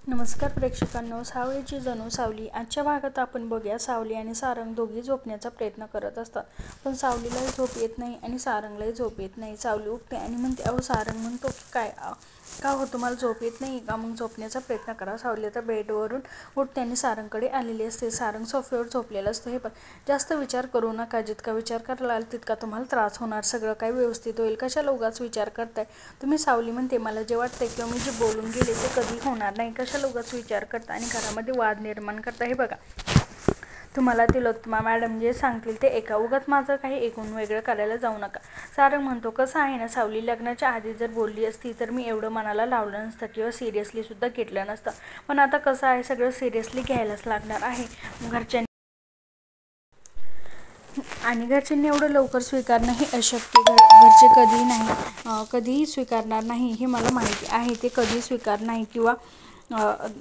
नमस्कार प्रेक्षकांनो, सावळीची जणू सावली. आजच्या भागात आपण बघूया सावली आणि सारंग दोघे झोपण्याचा प्रयत्न करत असतात, पण सावलीलाही झोप येत नाही आणि सारंगलाही झोप येत नाही. सावली उठते आणि म्हणते, अहो सारंग म्हणतो की काय का हो, तुम्हाला झोप येत नाही का? मग झोपण्याचा प्रयत्न करा. सावली आता बेडवरून उठते आणि सारंगकडे आलेली असते. सारंग सोफ्यावर झोपलेलं असतं. हे पण जास्त विचार करू नका, जितका विचार कराल तितका तुम्हाला त्रास होणार. सगळं काही व्यवस्थित होईल, कशाला उगाच विचार करताय तुम्ही? सावली म्हणते, मला जे वाटतंय किंवा मी जे बोलून गेले ते कधी होणार नाही, कशाला उगाच विचार करता आणि घरामध्ये वाद निर्माण करता. हे बघा, तुम्हाला तिलोत्तमा मॅडम जे सांगतील ते एका, उगाच माझं काही ऐकून वेगळं करायला जाऊ नका. सारंग म्हणतो, कसं आहे ना सावली, लग्नाच्या आधी जर बोलली असती तर मी एवढं मनाला लावलं नसतं किंवा सिरियसली सुद्धा घेतलं नसतं, पण आता कसं आहे, सगळं सिरियसली घ्यायलाच लागणार आहे. घरच्यांनी एवढं लवकर स्वीकारणं हे अशक्य. घरचे कधीही स्वीकारणार नाही, हे मला माहिती आहे. ते कधी स्वीकार नाही किंवा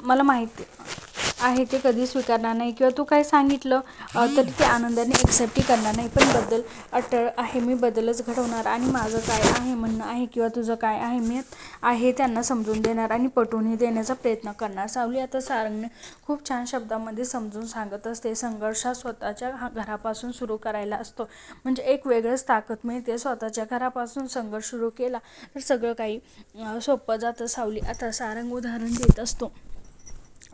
मला माहिती आहे ते कधी स्वीकारणार नाही, किंवा तू काय सांगितलं तरी ते आनंदाने एक्सेप्टही करणार नाही. पण बदल अटळ आहे, मी बदलच घडवणार आणि माझं काय आहे म्हणणं आहे किंवा तुझं काय आहे मी आहे त्यांना समजून देणार आणि पटवूनही देण्याचा प्रयत्न करणार. सावली आता सारंगने खूप छान शब्दामध्ये समजून सांगत असते. संघर्ष हा स्वतःच्या घरापासून सुरू करायला असतो, म्हणजे एक वेगळंच ताकद मिळते. स्वतःच्या घरापासून संघर्ष सुरू केला तर सगळं काही सोपं जातं. सावली आता सारंग उदाहरण देत असतो.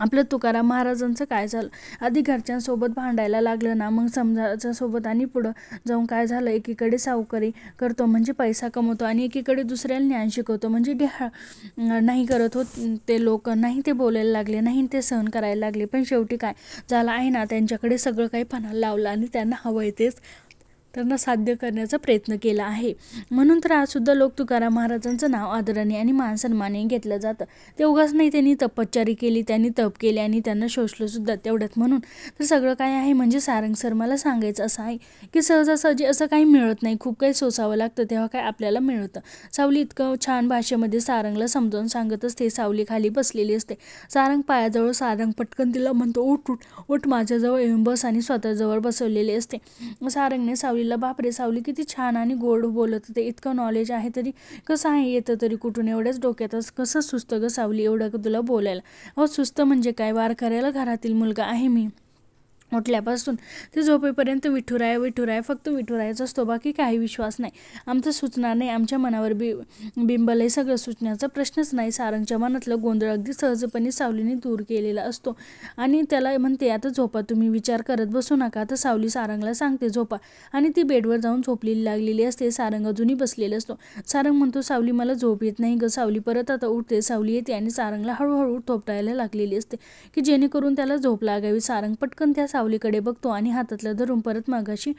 आपलं तुकाराम महाराजांचं काय झालं, आधी घरच्यांसोबत भांडायला लागलं ना, मग समाजासोबत, आणि पुढं जाऊन काय झालं, एकीकडे सावकारी करतो म्हणजे पैसा कमवतो आणि एकीकडे दुसऱ्याला ज्ञान शिकवतो म्हणजे नाही करत होत ते लोक, नाही ते बोलायला लागले, नाही ते सहन करायला लागले. पण शेवटी काय झालं आहे ना, त्यांच्याकडे सगळं काही पणाला लावलं आणि त्यांना हवंय तेच त्यांना साध्य करण्याचा प्रयत्न केला आहे. म्हणून तर आजसुद्धा लोक तुकाराम महाराजांचं नाव आदराने आणि मानसन्माने घेतलं जातं. ते उगाच नाही, त्यांनी तपश्चर्या केली, त्यांनी तप केले आणि त्यांना शोषलं सुद्धा तेवढ्यात. म्हणून तर सगळं काय आहे. म्हणजे सारंग सर, मला सांगायचं असं आहे की सहजासहजी असं काही मिळत नाही, खूप काही सोसावं लागतं तेव्हा काय आपल्याला मिळतं. सावली इतकं छान भाषेमध्ये सारंगला समजावून सांगत असते. सावली खाली बसलेली असते. सारंग पायाजवळ, सारंग पटकन तिला म्हणतो, उठ उठ उठ, माझ्याजवळ येऊन बस, आणि स्वतःजवळ बसवलेले असते. सारंगने सावलीला, बापरे सावली किती छान आणि गोड बोलत होते, इतकं नॉलेज आहे तरी कसं आहे येतं तरी कुठून, एवढ्याच डोक्यातच कसं सुस्त ग सावली एवढं तुला बोलायला? अहो सुस्त म्हणजे काय, वार करायला घरातील मुलगा आहे मी. उठल्यापासून ते झोपेपर्यंत विठुराय फक्त विठुरायच असतो, बाकी काही विश्वास नाही आमचं सुचणार नाही, आमच्या मनावर बिंबलही सगळं सुचण्याचा प्रश्नच नाही. सारंगच्या मनातलं गोंधळ अगदी सहजपणे सावलीने दूर केलेला असतो आणि त्याला म्हणते, आता झोपा तुम्ही, विचार करत बसू नका. आता सावली सारंगला सांगते झोपा, आणि ती बेडवर जाऊन झोपलेली लागलेली असते. सारंग अजूनही बसलेला असतो. सारंग म्हणतो, सावली मला झोप येत नाही ग. सावली परत आता उठते. सावली येते आणि सारंगला हळूहळू थोपटायला लागलेली असते की जेणेकरून त्याला झोप लागावी. सारंग पटकन त्या सावलीकडे बघतो आणि हातातलं धरून परत मागाशी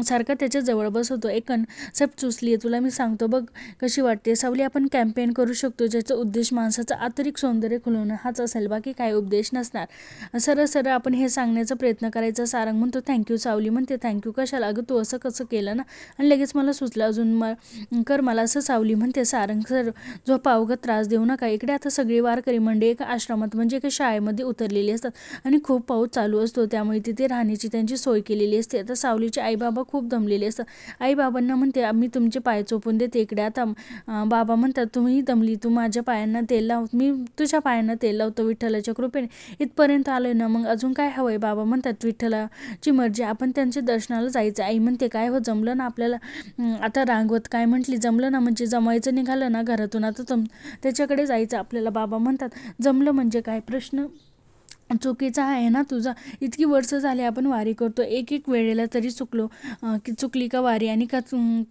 सारखा त्याच्या जवळ बसवतो. एक कन्सेप्ट सुचलीये तुला, मी सांगतो बघ कशी वाटते. सावली, आपण कॅम्पेन करू शकतो ज्याचा उद्देश माणसाचं आंतरिक सौंदर्य खुलवणं हाच असेल, बाकी काही उपदेश नसणार. सरळ आपण हे सांगण्याचा प्रयत्न करायचा. सारंग म्हणतो, थँक्यू. सावली म्हणते, थँक्यू कशाला, अगं तू असं कसं केलं ना, आणि लगेच मला सुचलं, अजून कर मला असं. सावली म्हणते, सारंग सर झोपा, अवघत त्रास देऊ नका. इकडे आता सगळी वारकरी मंडळी एका आश्रमात म्हणजे एका शाळेमध्ये उतरलेली असतात आणि खूप पाऊस चालू असतो, त्यामुळे तिथे राहण्याची त्यांची सोय केलेली असते. आता सावलीचे आई बाबा खूप दमलेले असतात. आई बाबांना म्हणते, मी तुमचे पाय चोपून देते इकडे. आता बाबा म्हणतात, तुम्ही दमली, तू माझ्या पायांना तेल लाव, मी तुझ्या पायांना तेल लावतो विठ्ठलाच्या कृपेने. इथपर्यंत आलोय ना, मग अजून काय हवंय? बाबा म्हणतात, विठ्ठलाची मर्जी, आपण त्यांच्या दर्शनाला जायचं. आई म्हणते, काय हो, जमलं ना आपल्याला? आता रांगवत काय म्हटली, जमलं ना म्हणजे जमायचं निघालं ना घरातून, आता त्याच्याकडे जायचं आपल्याला. बाबा म्हणतात, जमलं म्हणजे काय, प्रश्न चुकीचा आहे ना तुझा? इतकी वर्ष झाली आपण वारी करतो, एक वेळेला तरी चुकली का वारी? आणि का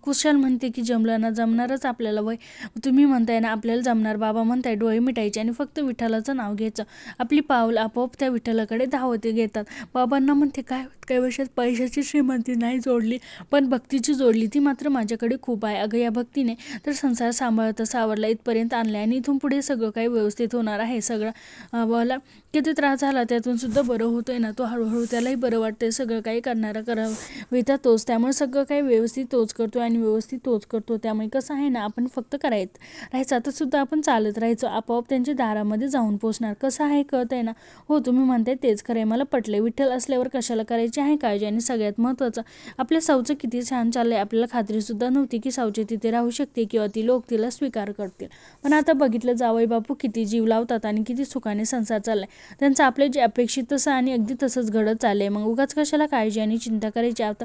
कुशाल म्हणते की जमलं ना, जमणारच आपल्याला. वय तुम्ही म्हणताय ना आपल्याला जमणार. बाबा म्हणताय, डोळे मिटायचे आणि फक्त विठ्ठलाचं नाव घ्यायचं. आपली पाऊल आपोआप त्या विठ्ठलाकडे धावते घेतात. बाबांना म्हणते, काही वर्षात पैशाची श्रीमंती नाही जोडली, पण भक्तीची जोडली, ती मात्र माझ्याकडे खूप आहे. अगं या भक्तीने तर संसार सांभाळता सावरला इथपर्यंत आणलाय आणि इथून पुढे सगळं काही व्यवस्थित होणार आहे. सगळं मला किती त्रास झाला झाला त्यातून सुद्धा बरं होतंय ना, तो हळूहळू त्यालाही बरं वाटतंय. सगळं काही करणारा कराविता तोच, त्यामुळे सगळं काही व्यवस्थित तोच करतो आणि व्यवस्थित तोच करतो. त्यामुळे कसं आहे ना, आपण फक्त राहायचं आता सुद्धा आपण चालत राहायचं, आपोआप त्यांच्या दारामध्ये जाऊन पोचणार. कसं आहे कळतंय ना? हो, तुम्ही म्हणताय तेच खरंय, मला पटलंय. विठ्ठल असल्यावर कशाला करायची आहे काळजी. आणि सगळ्यात महत्त्वाचं, आपल्या साऊचं किती छान चाललंय. आपल्याला खात्रीसुद्धा नव्हती की साऊची तिथे राहू शकते किंवा ती लोक तिला स्वीकार करतील. पण आता बघितलं जावई बापू किती जीव लावतात आणि किती सुखाने संसार चाललाय त्यांचं. आपले जे अपेक्षित तसं आणि अगदी तसंच घडत चाललंय. मग उगाच कशाला काळजी आणि चिंता करायची. आता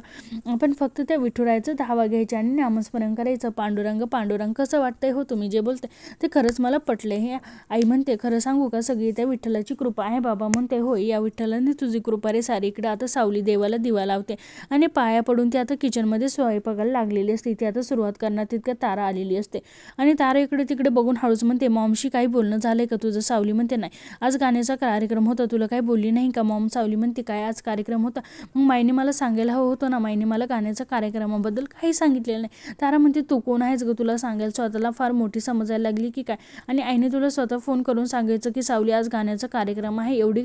आपण फक्त त्या विठुरायाचं धावा घ्यायचं आणि नामस्मरण करायचं. पांडुरंग पांडुरंग. कसं वाटतंय हो तुम्ही जे बोलते ते? खरंच मला पटले हे. आई म्हणते, खरं सांगू का, सगळी त्या विठ्ठलाची कृपा आहे. बाबा म्हणते, होय, या विठ्ठलाने तुझी कृपा रे सारी. इकडे आता सावली देवाला दिवा लावते आणि पाया पडून ती आता किचनमध्ये स्वयंपाकाला लागलेली असते. ती आता सुरुवात करणार तितक्या तारा आलेली असते आणि तारा इकडे तिकडे बघून हळूच म्हणते, मॉमशी काही बोलणं झालंय का तुझं? सावली म्हणते, नाही, आज गाण्याचा कार्यक्रम होता, तुला काही बोलली नाही का मॉम? सावली म्हणते, काय आज कार्यक्रम होता? मग माईने मला सांगायला हवं होतं ना. माईने मला गाण्याच्या कार्यक्रमाबद्दल काही सांगितलेलं नाही. तारा म्हणते, तू कोण आहेस ग तुला सांगायला? स्वतःला फार मोठी समजायला लागली की काय? आणि आईने तुला स्वतः फोन करून सांगायचं की सावली आज गाण्याचा कार्यक्रम आहे, एवढी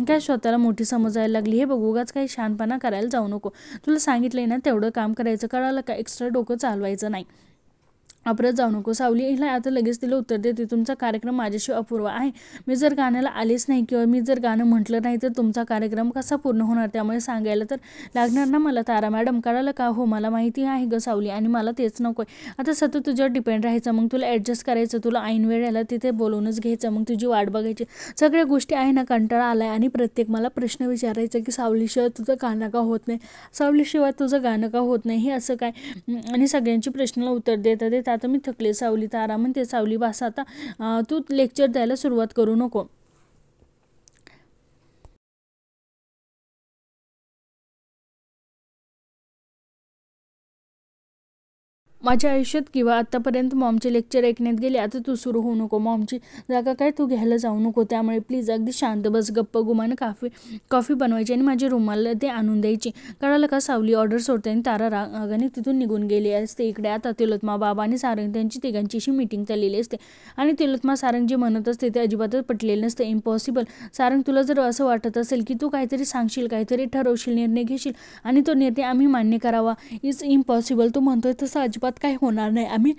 काय स्वतःला मोठी समजायला लागली? हे बघ, उगाच काही शहाणपणा करायला जाऊ नको. तुला सांगितलंय ना तेवढं काम करायचं, कळालं का? एक्स्ट्रा डोकं चालवायचं नाही. अपरत जाऊ नको. सावली हिला आता लगेच तिला उत्तर देते, तुमचा कार्यक्रम माझ्याशिवाय अपूर्व आहे. मी जर गाण्याला आलेच नाही किंवा मी जर गाणं म्हटलं नाही तर तुमचा कार्यक्रम कसा पूर्ण होणार? त्यामुळे सांगायला तर लागणार ना मला. तारा मॅडम, कळालं का? हो, मला माहिती आहे ग सावली, आणि मला तेच नको आहे. आता सतत तुझ्यावर डिपेंड राहायचं, मग तुला ॲडजस्ट करायचं, तुला ऐन वेळेला तिथे बोलवूनच घ्यायचं, मग तुझी वाट बघायची. सगळ्या गोष्टी आहे ना, कंटाळा आलाय. आणि प्रत्येक मला प्रश्न विचारायचा की सावलीशिवाय तुझं गाणं का होत नाही, सावलीशिवाय तुझं गाणं का होत नाही, हे असं काय? आणि सगळ्यांची प्रश्नाला उत्तर देता देता आता मी थकले. सावली. तारा म्हणते, सावली बस आता, तू लेक्चर द्यायला सुरुवात करू नको. माझ्या आयुष्यात किंवा आत्तापर्यंत मॉमचे लेक्चर ऐकण्यात गेले, आता तू सुरू होऊ नको. मॉमची जागा काय तू घ्यायला जाऊ नको. त्यामुळे प्लीज अगदी शांत बस, गप्प गुमानं कॉफी बनवायची आणि माझ्या रूमाला ते आणून द्यायची. कळालं का? सावली ऑर्डर सोडते आणि तारा रागाने तिथून निघून गेली असते. इकडे आता तिलोत्मा, बाबा आणि सारंग त्यांची तिघांची अशी मीटिंग चाललेली असते आणि तिलोत्मा सारंग जे म्हणत असते ते अजिबातच पटलेलं नसतं. इम्पॉसिबल. सारंग, तुला जर असं वाटत असेल की तू काहीतरी सांगशील, काहीतरी ठरवशील, निर्णय घेशील आणि तो निर्णय आम्ही मान्य करावा, इज इम्पॉसिबल. तू म्हणतोय तसं अजिबात काही होणार नाही. आम्ही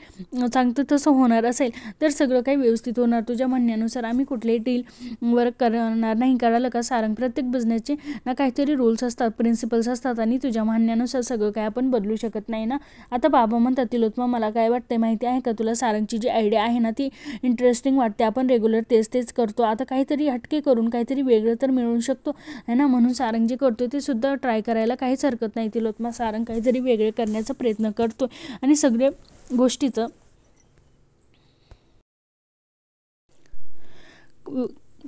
सांगतो तसं होणार असेल तर सगळं काही व्यवस्थित होणार. तुझ्या म्हणण्यानुसार आम्ही कुठलेही डील वर्क करणार नाही. कळालं का सारंग? प्रत्येक बिझनेसचे ना काहीतरी रूल्स असतात, प्रिन्सिपल्स असतात आणि तुझ्या म्हणण्यानुसार सगळं काय आपण बदलू शकत नाही ना. आता बाबा म्हणतात, तिलोत्मा, मला काय वाटतंय माहिती आहे का तुला? सारंगची जी आयडिया आहे ना ती इंटरेस्टिंग वाटते. आपण रेग्युलर तेच करतो, आता काहीतरी हटके करून काहीतरी वेगळं तर मिळू शकतो है ना. म्हणून सारंग जे करतो ते सुद्धा ट्राय करायला काहीच हरकत नाही. तिलोत्मा, सारंग काहीतरी वेगळे करण्याचा प्रयत्न करतो आणि सगळ्या गोष्टीचं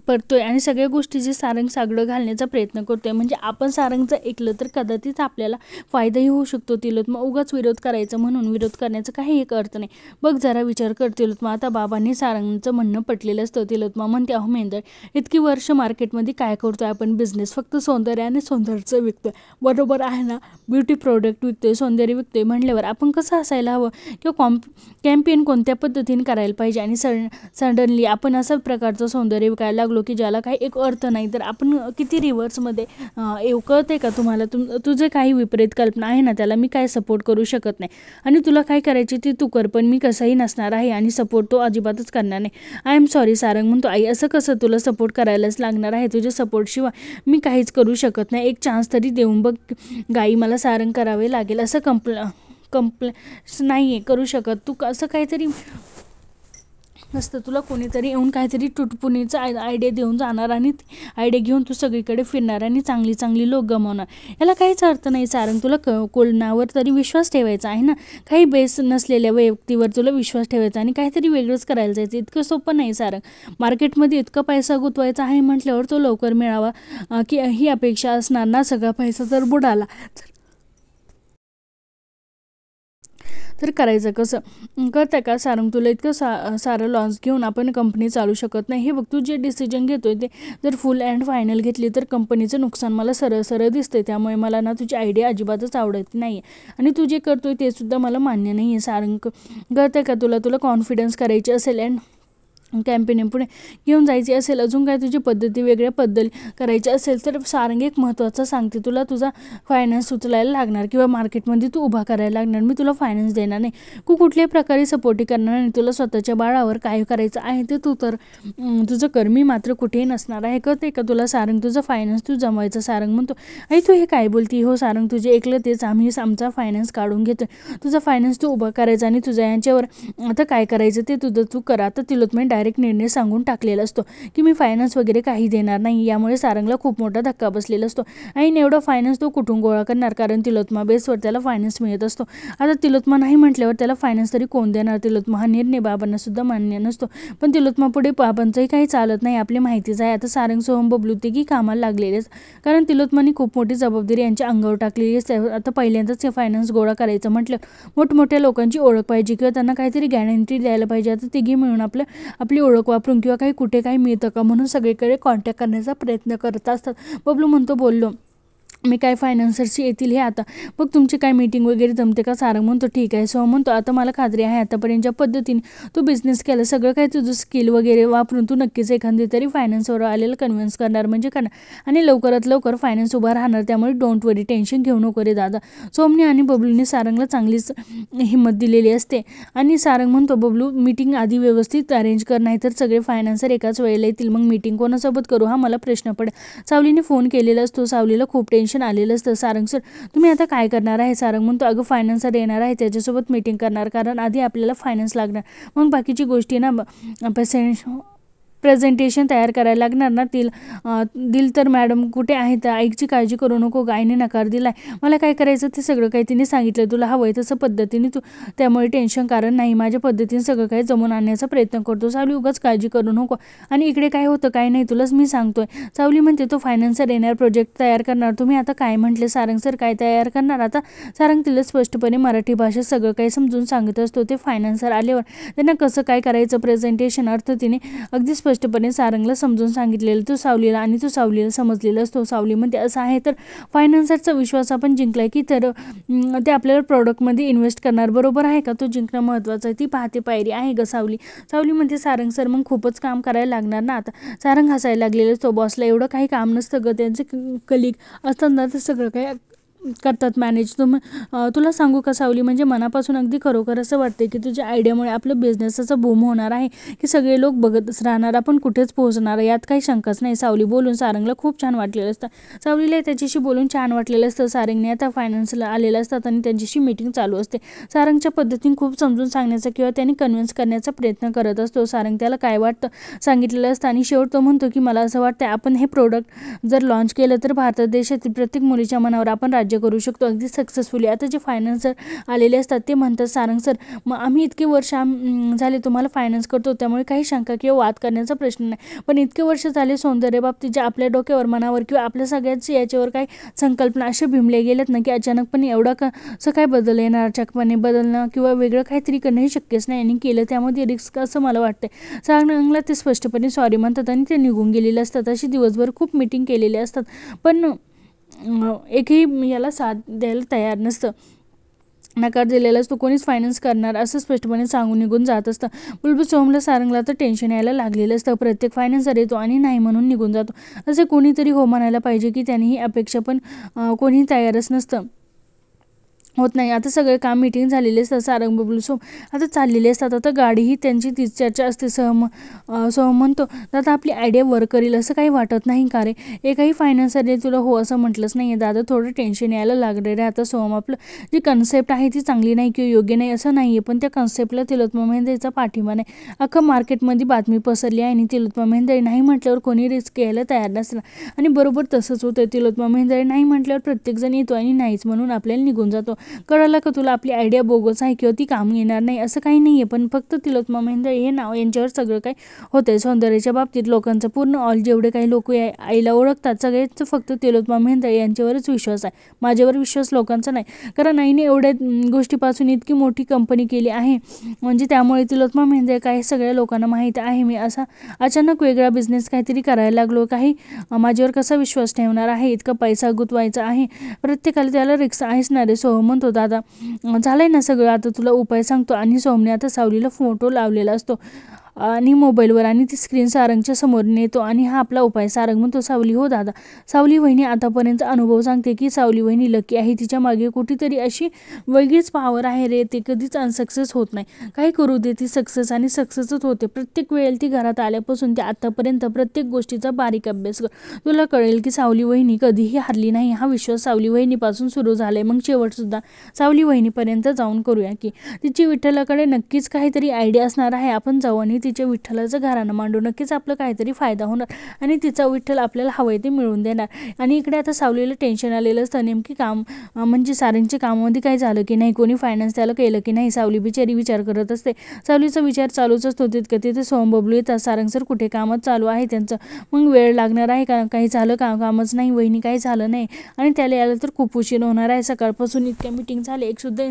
पडतोय आणि सगळ्या गोष्टीचे सारंग सागडं घालण्याचा प्रयत्न करतोय. म्हणजे आपण सारंगचं ऐकलं तर कदाचित आपल्याला फायदाही होऊ शकतो. तिलोत्मा, उगाच विरोध करायचं म्हणून विरोध करण्याचा काही एक अर्थ नाही. बघ जरा विचार कर तिलोत्मा. आता बाबांनी सारंगचं म्हणणं पटलेलं असतं. तिलोत्मा म्हणते, अहो मेंदळ, इतकी वर्ष मार्केटमध्ये काय करतोय आपण? बिझनेस फक्त सौंदर्य आणि सौंदर्याचं विकतोय, बरोबर आहे ना? ब्युटी प्रोडक्ट विकतोय, सौंदर्य विकतोय म्हणल्यावर आपण कसं असायला हवं किंवा कॅम्पेन कोणत्या पद्धतीने करायला पाहिजे. आणि सडनली आपण असा प्रकारचं सौंदर्य विकायला लागलो की ज्याला काही एक अर्थ नाही, तर आपण किती रिव्हर्समध्ये कळते का तुम्हाला? तुझे काही विपरीत कल्पना आहे ना, त्याला मी काय सपोर्ट करू शकत नाही. आणि तुला काय करायची ती तू कर, पण मी कसंही नसणार आहे आणि सपोर्ट तो अजिबातच करणार नाही. I am sorry. सारंग म्हणतो, आई असं कसं? तुला सपोर्ट करायलाच लागणार आहे. तुझ्या सपोर्टशिवाय मी काहीच करू शकत नाही. एक चान्स तरी देऊन बघ गाई, मला सारंग करावे लागेल. असं नाही आहे करू शकत तू. असं काहीतरी नसतं. तुला कोणीतरी येऊन काहीतरी टुटपुणीचा आयडिया देऊन जाणार आणि आयडिया घेऊन तू सगळीकडे फिरणार आणि चांगली चांगली लोक गमावणार. याला काहीच अर्थ नाही सारंग. तुला कोणावर तरी विश्वास ठेवायचा आहे ना. काही बेस नसलेल्या व्यक्तीवर तुला विश्वास ठेवायचा आणि काहीतरी वेगळंच करायला जायचं. इतकं सोपं नाही सारंग. मार्केटमध्ये इतका पैसा गुंतवायचा आहे म्हटल्यावर तो लवकर मिळावा की ही अपेक्षा असणार ना. सगळा पैसा जर बुडाला तर करायचं कसं? कळतं का सारंग? तुला इतकं सारं लॉस घेऊन आपण कंपनी चालू शकत नाही. हे बघ, तू जे डिसिजन घेतोय ते जर फुल अँड फायनल घेतली तर कंपनीचं नुकसान मला सरळ सरळ दिसते. त्यामुळे मला ना तुझी आयडिया अजिबातच आवडत नाही आहे आणि तू जे करतोय ते सुद्धा मला मान्य नाही आहे सारंग. कळतं का तुला? तुला कॉन्फिडन्स करायची असेल अँड कॅम्पेन पुढे घेऊन जायची असेल, अजून काय तुझी पद्धती वेगळ्या बदल करायची असेल तर सारंग एक महत्त्वाचं सांगते, तुला तुझा फायनान्स उचलायला लागणार किंवा मार्केटमध्ये तू उभा करायला लागणार. मी तुला फायनान्स देणार नाही, तू कुठल्याही प्रकारे सपोर्टी करणार नाही. तुला स्वतःच्या बाळावर काय करायचं आहे ते तू तर तुझं कर, मी मात्र कुठेही नसणार आहे. कळते का तुला सारंग? तुझं फायनान्स तू जमवायचं. सारंग म्हणतो, आई तू हे काय बोलती? हो सारंग, तुझे ऐकलं तेच, आम्ही आमचा फायनान्स काढून घेतो. तुझा फायनान्स तू उभा करायचा आणि तुझ्या यांच्यावर आता काय करायचं ते तुझं तू करा. आता तिलोत्तमाने डायरेक्ट निर्णय सांगून टाकलेला असतो की मी फायनान्स वगैरे काही देणार नाही. यामुळे सारंगला खूप मोठा धक्का बसलेला असतो. आणि एवढा फायनान्स तो कुठून गोळा करणार? कारण तिलोत्तमा बेसवर त्याला फायनान्स मिळत असतो. आता तिलोत्तमा नाही म्हटल्यावर त्याला फायनान्स तरी कोण देणार? तिलोत्तमा हा निर्णय बाबांना सुद्धा मान्य नसतो. पण तिलोत्तमा पुढे बाबांचंही काही चालत नाही, आपली माहितीच आहे. आता सारंग सोहम बबलू की कामाला लागलेलेच, कारण तिलोत्तमाने खूप मोठी जबाबदारी यांच्या अंगावर टाकलेली असते. आता पहिल्यांदाच फायनान्स गोळा करायचं म्हटलं, मोठमोठ्या लोकांची ओळख पाहिजे किंवा त्यांना काहीतरी गॅरंटी द्यायला पाहिजे. आता तिघी मिळून आपली ओळख वापरून किंवा काही कुठे काही मिळतं का म्हणून सगळीकडे कॉन्टॅक्ट करण्याचा प्रयत्न करत असतात. बबलू म्हणतो, बोललो मी काय फायनान्सरशी येतील हे आता, मग तुमची काय मीटिंग वगैरे जमते का? सारंग म्हणतो ठीक आहे. सोहम म्हणतो, आता मला खात्री आहे आतापर्यंत ज्या पद्धतीने तू बिझनेस केला, सगळं काही तुझं स्किल वगैरे वापरून तू नक्कीच एखादी तरी फायनान्सवर आलेलं कन्व्हिन्स करणार म्हणजे करणार आणि लवकरात लवकर फायनान्स उभा राहणार. त्यामुळे डोंट वरी, टेन्शन घेऊ नको रे दादा. सोहमने आणि बबलूने सारंगला चांगलीच हिंमत दिलेली असते. आणि सारंग म्हणतो, बबलू मीटिंग आधी व्यवस्थित अरेंज कर, नाही तर सगळे फायनान्सर एकाच वेळेला येतील, मग मीटिंग कोणासोबत करू हा मला प्रश्न पडेल. सावलीने फोन केलेला असतो. सावलीला खूप टेन्शन आलेलं असतं. सारंग सर तुम्ही आता काय करणार आहे? सारंग म्हणतो, अगं फायनान्सर येणार आहे, त्याच्यासोबत मीटिंग करणार, कारण आधी आपल्याला फायनान्स लागणार, मग बाकीची गोष्टी ना प्रेझेंटेशन तयार करायला लागणार ना. दिल तर मॅडम कुठे आहेत? आईची काळजी करू नको, गायने नकार दिलाय, मला काय करायचं ते सगळं काही तिने सांगितलं, तुला हवंय तसं पद्धतीने तू, त्यामुळे टेन्शन कारण नाही, माझ्या पद्धतीने सगळं काही जमून आणण्याचा प्रयत्न करतो. सावली उगाच काळजी करू नको, आणि इकडे काय होतं काय नाही तुलाच मी सांगतोय. सावली म्हणते, तो फायनान्सर येणार, प्रोजेक्ट तयार करणार, तुम्ही आता काय म्हटले? सारंग सर काय तयार करणार? आता सारंग तिला स्पष्टपणे मराठी भाषेत सगळं काही समजून सांगत असतो. ते फायनान्सर आल्यावर त्यांना कसं काय करायचं प्रेझेंटेशन, अर्थ तिने अगदी स्पष्टपणे सारंगला समजून सांगितलेलं. तो सावलीला आणि तो सावलीला समजलेला असतो. सावली म्हणते, असं आहे तर फायनान्सरचा विश्वास आपण जिंकलाय की तर ते आपल्याला प्रोडक्टमध्ये इन्व्हेस्ट करणार, बरोबर आहे का? तो जिंकणं महत्त्वाचं आहे, ती पाहते पायरी आहे ग सावली. सावली म्हणते, सारंग सर मग खूपच काम करायला लागणार ना आता. सारंग हसायला लागलेलं असतो. बॉसला एवढं काही काम नसतं ग, त्यांचे कलिग असतात ना ते सगळं काही करतात मॅनेज. तुला सांगू का सावली, म्हणजे मनापासून अगदी खरोखर असं वाटते की तुझ्या आयडियामुळे आपलं बिझनेसचं बूम होणार आहे, की सगळे लोक बघतच राहणार, आपण कुठेच पोहोचणार, यात काही शंकाच नाही. सावली बोलून सारंगला खूप छान वाटलेलं असतं. सावलीला त्याच्याशी बोलून छान वाटलेलं असतं. सारंगने आता फायनान्सला आलेलं असतात आणि त्यांच्याशी मीटिंग चालू असते. सारंगच्या पद्धतीने खूप समजून सांगण्याचा किंवा त्यांनी कन्व्हिन्स करण्याचा प्रयत्न करत असतो. सारंग त्याला काय वाटतं सांगितलेलं असतं आणि शेवट तो म्हणतो की मला असं वाटतं आपण हे प्रोडक्ट जर लॉन्च केलं तर भारत देशातील प्रत्येक मुलीच्या मनावर आपण राज्य करू शकतो अगदी सक्सेसफुली. आता जे फायनान्सर आलेले असतात ते म्हणतात, सारंग सर मग आम्ही इतके वर्ष झाले तुम्हाला फायनान्स करतो, त्यामुळे काही शंका किंवा वाद करण्याचा प्रश्न नाही, पण इतके वर्ष झाले सौंदर्य बाबतीत जे आपल्या डोक्यावर मनावर किंवा आपल्या सगळ्याची याच्यावर काही संकल्पना असे भिमले गेलेत ना की अचानकपणे एवढा कसं काय बदल येणार, अचानकपणे बदलणं किंवा वेगळं काहीतरी करणं हे शक्यच नाही आणि केलं त्यामध्ये रिस्क असं मला वाटतं. सारंगला ते स्पष्टपणे सॉरी म्हणतात आणि ते निघून गेलेले असतात. अशी दिवसभर खूप मीटिंग केलेले असतात, पण एकही याला साथ द्यायला तयार नसतं, नकार दिलेला असतो, कोणीच फायनान्स करणार असं स्पष्टपणे सांगून निघून जात असतं. बुलबुल सोहमला सारंगला तर टेन्शन यायला लागलेलं असतं. प्रत्येक फायनान्सर येतो आणि नाही म्हणून निघून जातो. असे कोणीतरी हो म्हणायला पाहिजे की त्यांनी ही अपेक्षा, पण कोणी तयारच नसतं, होत नाही. आता सगळे काम मीटिंग झालेले असतात. सारंग बबलू सोहम आता चाललेले असतात. आता गाडीही त्यांची तीच चर्चा असते. सोहम म्हणतो, दादा आपली आयडिया वर्क करेल असं काही वाटत नाही का रे? एकही फायनान्सरने तुला हो असं म्हटलंच नाही आहे दादा, थोडं टेन्शन यायला लागले रे. आता सोहम आपलं जी कन्सेप्ट आहे ती चांगली नाही किंवा योग्य नाही असं नाही आहे, पण त्या कन्सेप्टला तिलोत्तमा मेहंदेचा पाठिंबा नाही. अख्खं मार्केटमध्ये बातमी पसरली आहे आणि तिलोत्तमा मेहंदे नाही म्हटल्यावर कोणी रिस्क घ्यायला तयार नसणार आणि बरोबर तसंच होतं. तिलोत्तमा मेहंदे नाही म्हटल्यावर प्रत्येकजण येतो आणि नाहीच म्हणून आपल्याला निघून जातो. कळलं का तुला? आपली आयडिया बोगस आहे किंवा ती काम येणार नाही असं काही नाही आहे, पण फक्त तिलोत्तमा मेहंदे हे नाव यांच्यावर सगळं काही होतंय. सौंदर्याच्या बाबतीत लोकांचं पूर्ण ऑल जेवढे काही लोक आईला ओळखतात सगळेच फक्त तिलोत्तमा मेहंदे यांच्यावरच विश्वास आहे, माझ्यावर विश्वास लोकांचा नाही, कारण आईने एवढ्या गोष्टीपासून इतकी मोठी कंपनी केली आहे, म्हणजे त्यामुळे तिलोत्तमा मेहंदे काय सगळ्या लोकांना माहीत आहे. मी असा अचानक वेगळा बिझनेस काहीतरी करायला लागलो, काही माझ्यावर कसा विश्वास ठेवणार आहे, इतका पैसा गुंतवायचा आहे, प्रत्येकाला त्याला रिक्स आहेच ना रे. सोहम म्हणतो, दादा झालंय ना सगळं, आता तुला उपाय सांगतो. आणि सोहमने आता सावलीला फोटो लावलेला असतो. आणि मोबाईलवर आणि ती स्क्रीन सारंगच्या समोर नेतो आणि हा आपला उपाय. सारंग म्हणतो, सावली हो दादा. सावली वहिनी आतापर्यंत अनुभव सांगते की सावली वहिनी लकी आहे. तिच्या मागे कुठेतरी अशी वेगळीच पॉवर आहे रे. ते कधीच अनसक्सेस होत नाही. काही करू दे, ती सक्सेस आणि सक्सेसच होते. प्रत्येक वेळेला ती घरात आल्यापासून ते आतापर्यंत प्रत्येक गोष्टीचा बारीक अभ्यास कर. तुला कळेल की सावली वहिनी कधीही हारली नाही. हा विश्वास सावली वहिनीपासून सुरू झालाय. मग शेवटसुद्धा सावली वहिनीपर्यंत जाऊन करूया की. तिची विठ्ठलाकडे नक्कीच काहीतरी आयडिया असणार आहे. आपण जाऊ आणि तिच्या विठ्ठलाचं घराणं मांडू. नक्कीच आपलं काहीतरी फायदा होणार आणि तिचा विठ्ठल आपल्याला हवंय ते मिळवून देणार. आणि इकडे आता सावलीला टेन्शन आलेलं असतं. नेमकी काम म्हणजे सारंगच्या कामामध्ये काय झालं की नाही, कोणी फायनान्स त्याला केलं की नाही. सावली बिचारी विचार करत असते. सावलीचा विचार चालूच असतो. तितकं तिथे सोहम बबलू येतात. सारंग सर कुठे, कामच चालू आहे त्यांचं. मग वेळ लागणार आहे का, काही झालं का, कामच नाही वहिनी, काही झालं नाही. आणि त्याला यायला तर खूप उशीर होणार आहे. सकाळपासून इतक्या मीटिंग झाले, एक सुद्धा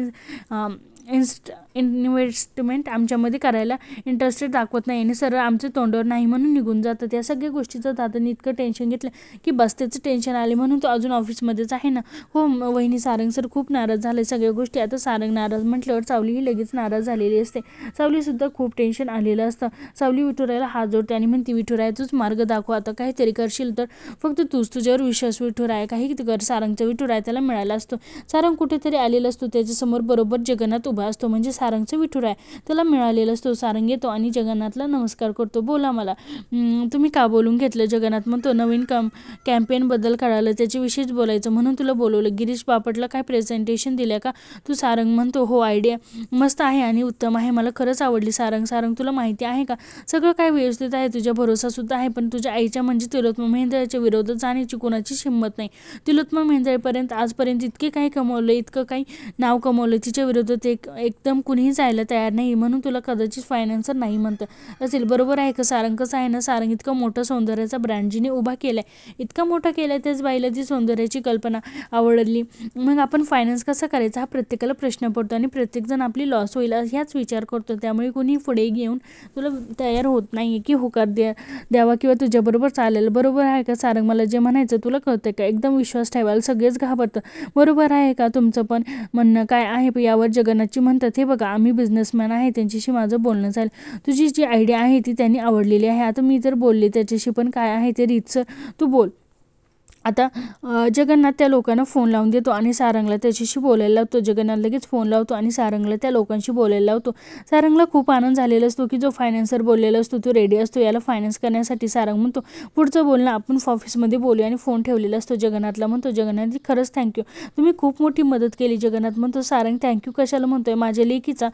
इन्व्हेस्टमेंट आमच्यामध्ये करायला इंटरेस्टेड दाखवत नाही आणि सरळ आमच्या तोंडावर नाही म्हणून निघून जातं. त्या सगळ्या गोष्टीचं दादाने इतकं टेन्शन घेतलं की बस त्याचं टेन्शन आले म्हणून तो अजून ऑफिसमध्येच आहे ना. हो वहिनी, सारंग सर खूप नाराज झाले सगळ्या गोष्टी. आता सारंग नाराज म्हटल्यावर सावलीही लगेच नाराज झालेली असते. सावलीसुद्धा खूप टेन्शन आलेलं असतं. सावली विठुरायला हात जोडते आणि म्हणते, विठुराया तूच मार्ग दाखव, आता काहीतरी करशील तर फक्त तूच, तुझ्यावर विश्वास विठुराया, काही कर. सारंगचा विठुराया त्याला मिळाला असतो. सारंग कुठेतरी आलेला असतो. त्याच्यासमोर बरोबर जगन्नाथ उभा असतो, म्हणजे सारंगचा विठुराया त्याला मिळालेला असतो. सारंग येतो आणि जगन्नाथला नमस्कार करतो. बोला मला, तुम्ही का बोलून घेतलं. जगन्नाथ म्हणतो, नवीन कॅम्पेन बद्दल कळालं, त्याच्याविषयीच बोलायचं म्हणून तुला बोलवलं. गिरीश बापटला काय प्रेझेंटेशन दिल्या का तू. सारंग म्हणतो, हो आयडिया मस्त आहे आणि उत्तम आहे, मला खरंच आवडली. सारंग तुला माहिती आहे का, सगळं काय व्यवस्थित आहे, तुझ्या भरोसा सुद्धा आहे, पण तुझ्या आईच्या म्हणजे तिलोत्तमा मेहेंदळच्या विरोधात जाण्याची कोणाचीच हिंमत नाही. तिलोत्तमा मेहेंदळपर्यंत आजपर्यंत इतके काही कमवलं, इतकं काही नाव कमवलं, तिच्या विरोधात एकदम कुणीही जायला तयार नाही, म्हणून तुला कदाचित फायनान्सर नाही म्हणतं असेल. बरोबर आहे का सारंग. कसं आहे ना, सारंग इतकं मोठं सौंदर्याचा ब्रँड जिने उभा केलाय, इतका मोठा केलाय, त्याच बाईला ती सौंदर्याची कल्पना आवडली. मग आपण फायनान्स कसा करायचा हा प्रत्येकाला प्रश्न पडतो आणि प्रत्येकजण आपली लॉस होईल ह्याच विचार करतो. त्यामुळे कोणी पुढे घेऊन तुला तयार होत नाही की होकार द्यावा किंवा तुझ्याबरोबर चालेल. बरोबर आहे का सारंग. मला जे म्हणायचं तुला कळतंय का. एकदम विश्वास ठेवायला सगळेच घाबरतं. बरोबर आहे का तुमचं पण म्हणणं काय आहे. यावर जगन्नाथची म्हणतात, हे बघा आम्ही बिझनेसमॅन आहे, त्यांच्याशी माझं बोलणं झालं, तुझी जी आयडिया आहे ती त्यांनी आवडलेली आहे. आता मी जर बोलले त्याच्याशी पण काय आहे ते रीतसर तू बोल. आता जगन्नाथ त्या लोकांना फोन लावून देतो आणि सारंगला त्याच्याशी बोलायला लावतो. जगन्नाथ लगेच फोन लावतो आणि सारंगला त्या लोकांशी बोलायला लावतो. सारंगला खूप आनंद झालेला असतो की जो फायनान्सर बोललेला असतो तो रेडी असतो याला फायनान्स करण्यासाठी. सारंग म्हणतो, पुढचं बोलणं आपण ऑफिसमध्ये बोलूया आणि फोन ठेवलेला असतो. जगन्नाथला म्हणतो, जगन्नाथ खरंच थँक्यू, तुम्ही खूप मोठी मदत केली. जगन्नाथ म्हणतो, सारंग थँक्यू कशाला म्हणतोय, माझ्या लेकीचा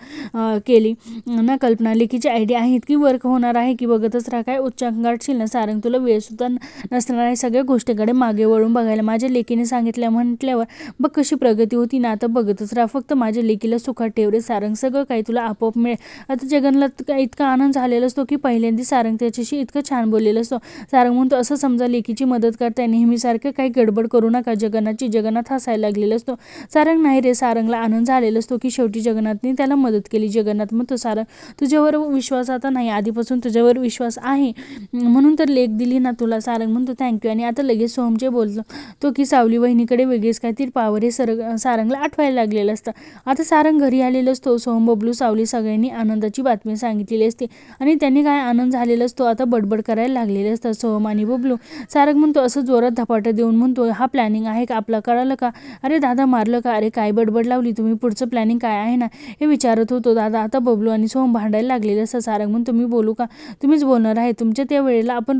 केली ना कल्पना, लेकीची आयडिया आहे, इतकी वर्क होणार आहे की बघतच राहा. काय उच्चांक गाठशील ना सारंग, तुला वेळसुद्धा नसणार आहे सगळ्या गोष्टीकडे मागे वळून बघायला. माझ्या लेकीने सांगितलं म्हटल्यावर बघ कशी प्रगती होती ना, आता बघतच राहा, फक्त माझ्या लेकीला सुखात ठेव रे सारंग, सगळं काही तुला आपोआप मिळेल. आता जगन्नाथ इतका आनंद झालेला असतो की पहिल्यांदा सारंग त्याच्याशी इतकं छान बोललेलं असतो. सारंग म्हणतो, असं समजा लेकीची मदत करताय, नेहमीसारखं काही गडबड करू नका जगन्नाथची. जगन्नाथ हसायला लागलेला असतो. सारंग नाही रे. सारंगला आनंद झालेला असतो की शेवटी जगन्नाथने त्याला मदत केली. जगन्नाथ म्हणतो, सारंग तुझ्यावर विश्वास आता नाही, आधीपासून तुझ्यावर विश्वास आहे म्हणून तर लेख दिली ना तुला. सारंग म्हणतो, थँक्यू. आणि आता लगेच सोहमचे बोलतो तो की सावली वहिनीकडे वेगळीच काहीतरी पावर हे सारंगला आठवायला लागलेलं असतं. आता सारंग घरी आलेलं असतो. सोहम, बबलू, सावली सगळ्यांनी आनंदाची बातमी सांगितलेली असते आणि त्यांनी काय आनंद झालेला असतो आता बडबड करायला लागलेले असतात सोहम आणि बबलू. सारंग म्हणतो, असं जोरात धपाटा देऊन म्हणतो, हा प्लॅनिंग आहे का आपला, कळालं का. अरे दादा मारलं का, अरे काय बडबड लावली तुम्ही, पुढचं प्लॅनिंग काय आहे ना हे विचारत होतो दादा. आता बबलू आणि सोहम भांडायला लागलेले असतात. सारंग म्हणतो, मी बोलू का, तुम्हीच बोलणार आहे. तुमच्या त्या वेळेला आपण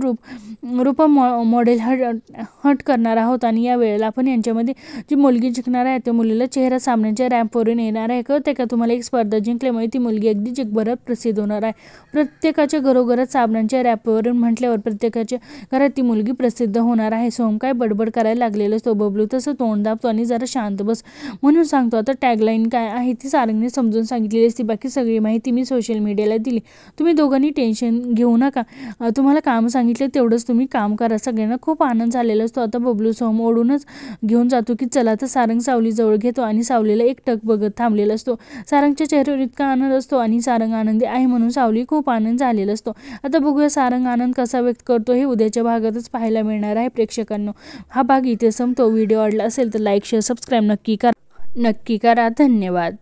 रूपा मॉडेल हट करणार आहोत आणि या वेळेला आपण यांच्यामध्ये जी मुलगी जिंकणार आहे त्या मुलीला चेहरा सामन्याच्या रॅम्पवरून येणार आहे. कळते का तुम्हाला, एक स्पर्धा जिंकल्यामुळे ती मुलगी अगदी जगभरात प्रसिद्ध होणार आहे. प्रत्येकाच्या घरोघरात साबणांच्या रॅपवरून म्हटल्यावर प्रत्येकाच्या घरात ती मुलगी प्रसिद्ध होणार आहे. सोहम काय बडबड करायला लागलेला असतो. बबलू तसं तोंड दाबतो आणि जरा शांत बस म्हणून सांगतो. आता टॅगलाईन काय आहे ती सारंगने समजून सांगितलेली असती. बाकी सगळी माहिती मी सोशल मीडियाला दिली. तुम्ही दोघांनी टेन्शन घेऊ नका, तुम्हाला काम सांगितलं तेवढंच तुम्ही काम करा. सगळ्यांना खूप आनंद झालेला असतो. आता बबलू सोहम ओढूनच घेऊन जातो की चला. तर सारंग सावली जवळ घेतो आणि सावलीला एकटक बघत थांबलेला असतो. सारंगच्या चेहऱ्यावर इतका आनंद असतो आणि सारंग आनंदी आहे म्हणून सावली खूप आनंद झालेला असतो. आता बघूया सारंग आनंद कसा व्यक्त करतो हे उद्याच्या भागातच पाहायला मिळणार आहे प्रेक्षकांनो. हा भाग इथे संपतो. व्हिडिओ आवडला असेल तर लाईक, शेअर, सबस्क्राईब नक्की करा. धन्यवाद.